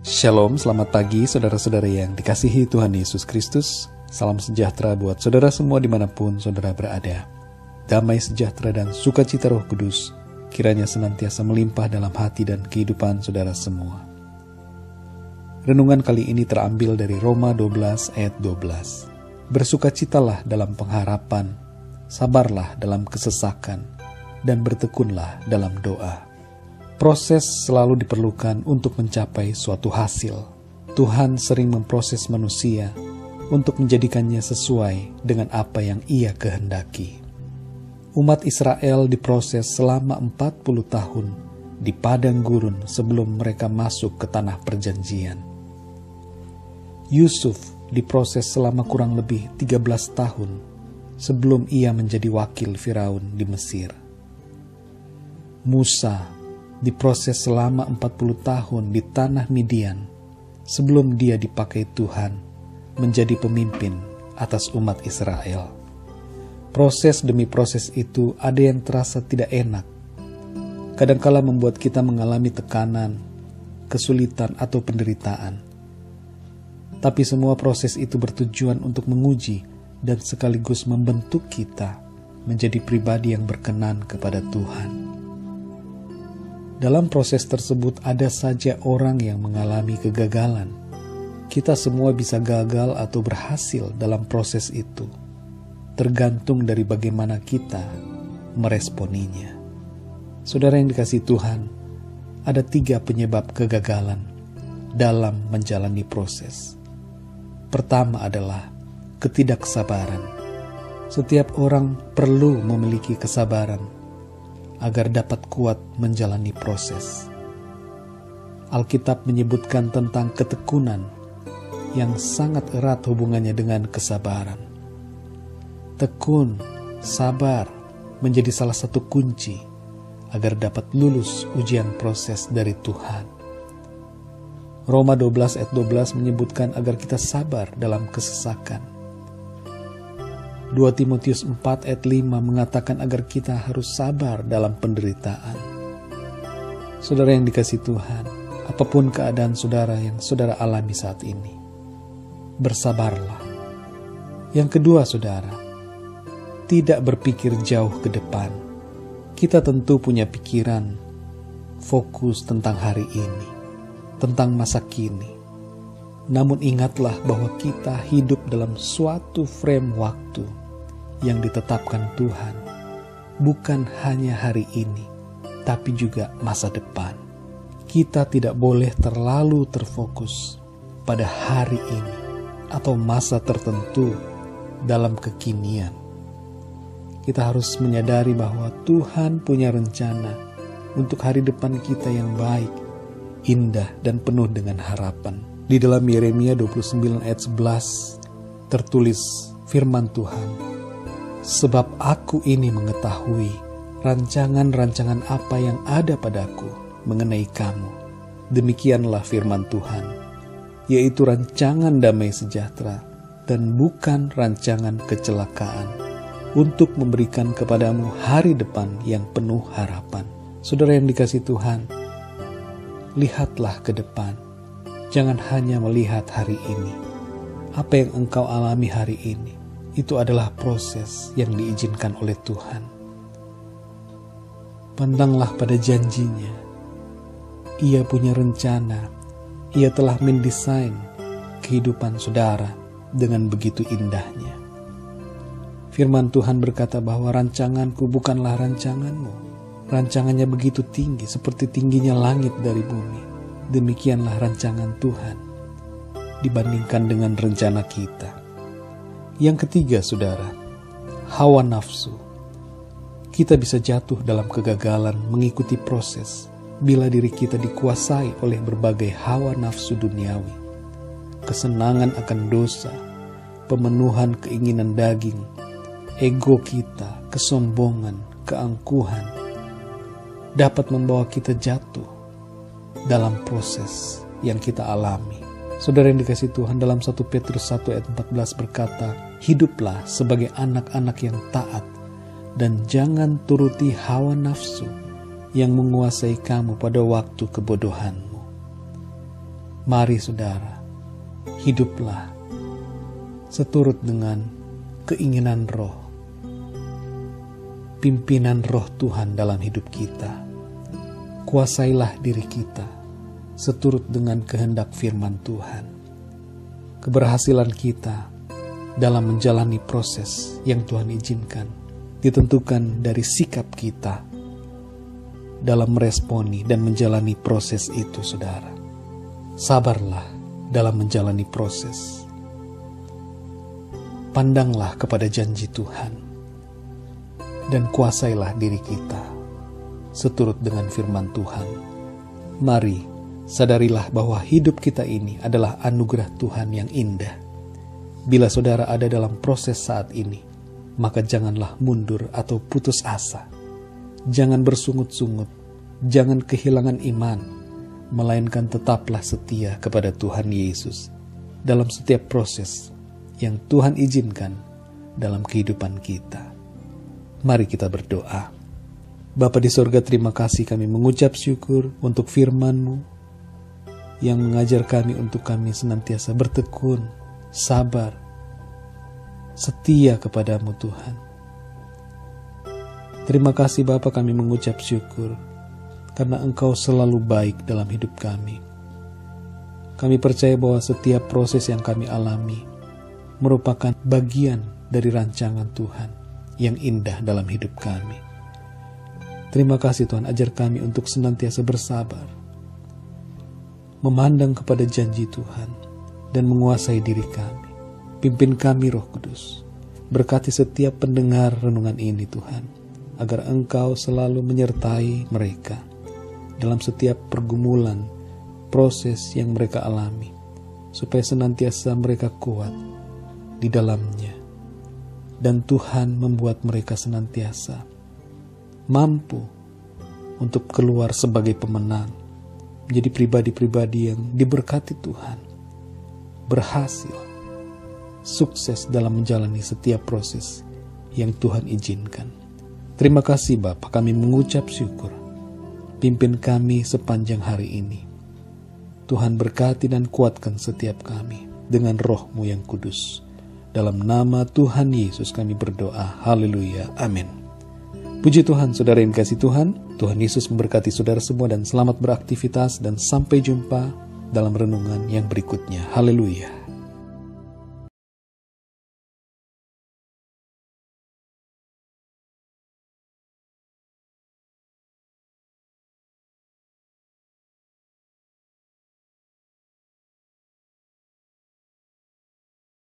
Shalom, selamat pagi saudara-saudara yang dikasihi Tuhan Yesus Kristus. Salam sejahtera buat saudara semua dimanapun saudara berada. Damai sejahtera dan sukacita Roh Kudus kiranya senantiasa melimpah dalam hati dan kehidupan saudara semua. Renungan kali ini terambil dari Roma 12 ayat 12. Bersukacitalah dalam pengharapan, sabarlah dalam kesesakan, dan bertekunlah dalam doa. Proses selalu diperlukan untuk mencapai suatu hasil. Tuhan sering memproses manusia untuk menjadikannya sesuai dengan apa yang Ia kehendaki. Umat Israel diproses selama 40 tahun di padang gurun sebelum mereka masuk ke tanah perjanjian. Yusuf diproses selama kurang lebih 13 tahun sebelum ia menjadi wakil Firaun di Mesir. Musa diproses selama 40 tahun di tanah Midian sebelum dia dipakai Tuhan menjadi pemimpin atas umat Israel. Proses demi proses itu ada yang terasa tidak enak. Kadangkala membuat kita mengalami tekanan, kesulitan atau penderitaan. Tapi semua proses itu bertujuan untuk menguji dan sekaligus membentuk kita menjadi pribadi yang berkenan kepada Tuhan. Dalam proses tersebut ada saja orang yang mengalami kegagalan. Kita semua bisa gagal atau berhasil dalam proses itu, tergantung dari bagaimana kita meresponinya. Saudara yang dikasihi Tuhan, ada 3 penyebab kegagalan dalam menjalani proses. Pertama adalah ketidaksabaran. Setiap orang perlu memiliki kesabaran agar dapat kuat menjalani proses. Alkitab menyebutkan tentang ketekunan yang sangat erat hubungannya dengan kesabaran. Tekun, sabar menjadi salah satu kunci agar dapat lulus ujian proses dari Tuhan. Roma 12 ayat 12 menyebutkan agar kita sabar dalam kesesakan. 2 Timotius 4 ayat 5 mengatakan agar kita harus sabar dalam penderitaan. Saudara yang dikasihi Tuhan, apapun keadaan saudara yang saudara alami saat ini, bersabarlah. Yang kedua saudara, tidak berpikir jauh ke depan. Kita tentu punya pikiran, fokus tentang hari ini, tentang masa kini. Namun ingatlah bahwa kita hidup dalam suatu frame waktu yang ditetapkan Tuhan, bukan hanya hari ini, tapi juga masa depan. Kita tidak boleh terlalu terfokus pada hari ini atau masa tertentu dalam kekinian. Kita harus menyadari bahwa Tuhan punya rencana untuk hari depan kita yang baik, indah, dan penuh dengan harapan. Di dalam Yeremia 29 ayat 11 tertulis firman Tuhan, "Sebab aku ini mengetahui rancangan-rancangan apa yang ada padaku mengenai kamu." Demikianlah firman Tuhan, yaitu rancangan damai sejahtera dan bukan rancangan kecelakaan, untuk memberikan kepadamu hari depan yang penuh harapan. Saudara yang dikasihi Tuhan, lihatlah ke depan. Jangan hanya melihat hari ini. Apa yang engkau alami hari ini, itu adalah proses yang diizinkan oleh Tuhan. Pandanglah pada janjinya. Ia punya rencana. Ia telah mendesain kehidupan saudara dengan begitu indahnya. Firman Tuhan berkata bahwa rancanganku bukanlah rancanganmu. Rancangannya begitu tinggi, seperti tingginya langit dari bumi. Demikianlah rancangan Tuhan dibandingkan dengan rencana kita. Yang ketiga saudara, hawa nafsu. Kita bisa jatuh dalam kegagalan mengikuti proses bila diri kita dikuasai oleh berbagai hawa nafsu duniawi. Kesenangan akan dosa, pemenuhan keinginan daging, ego kita, kesombongan, keangkuhan dapat membawa kita jatuh dalam proses yang kita alami. Saudara yang dikasihi Tuhan, dalam 1 Petrus 1 ayat 14 berkata, "Hiduplah sebagai anak-anak yang taat dan jangan turuti hawa nafsu yang menguasai kamu pada waktu kebodohanmu." Mari saudara, hiduplah seturut dengan keinginan roh, pimpinan roh Tuhan dalam hidup kita. Kuasailah diri kita seturut dengan kehendak firman Tuhan. Keberhasilan kita dalam menjalani proses yang Tuhan izinkan ditentukan dari sikap kita dalam meresponi dan menjalani proses itu, saudara. Sabarlah dalam menjalani proses. Pandanglah kepada janji Tuhan dan kuasailah diri kita seturut dengan firman Tuhan. Mari sadarilah bahwa hidup kita ini adalah anugerah Tuhan yang indah. Bila saudara ada dalam proses saat ini, maka janganlah mundur atau putus asa. Jangan bersungut-sungut, jangan kehilangan iman, melainkan tetaplah setia kepada Tuhan Yesus dalam setiap proses yang Tuhan izinkan dalam kehidupan kita. Mari kita berdoa. Bapa di sorga, terima kasih, kami mengucap syukur untuk firman-Mu yang mengajar kami untuk kami senantiasa bertekun, sabar, setia kepadamu Tuhan. Terima kasih Bapa, kami mengucap syukur karena Engkau selalu baik dalam hidup kami. Kami percaya bahwa setiap proses yang kami alami merupakan bagian dari rancangan Tuhan yang indah dalam hidup kami. Terima kasih Tuhan, ajar kami untuk senantiasa bersabar, memandang kepada janji Tuhan, dan menguasai diri kami. Pimpin kami Roh Kudus, berkati setiap pendengar renungan ini Tuhan, agar Engkau selalu menyertai mereka dalam setiap pergumulan, proses yang mereka alami, supaya senantiasa mereka kuat di dalamnya. Dan Tuhan membuat mereka senantiasa mampu untuk keluar sebagai pemenang, menjadi pribadi-pribadi yang diberkati Tuhan, berhasil, sukses dalam menjalani setiap proses yang Tuhan izinkan. Terima kasih Bapa, kami mengucap syukur. Pimpin kami sepanjang hari ini. Tuhan berkati dan kuatkan setiap kami dengan Roh-Mu yang kudus. Dalam nama Tuhan Yesus kami berdoa. Haleluya. Amin. Puji Tuhan, saudara yang kasih Tuhan. Tuhan Yesus memberkati saudara semua dan selamat beraktivitas, dan sampai jumpa dalam renungan yang berikutnya. Haleluya.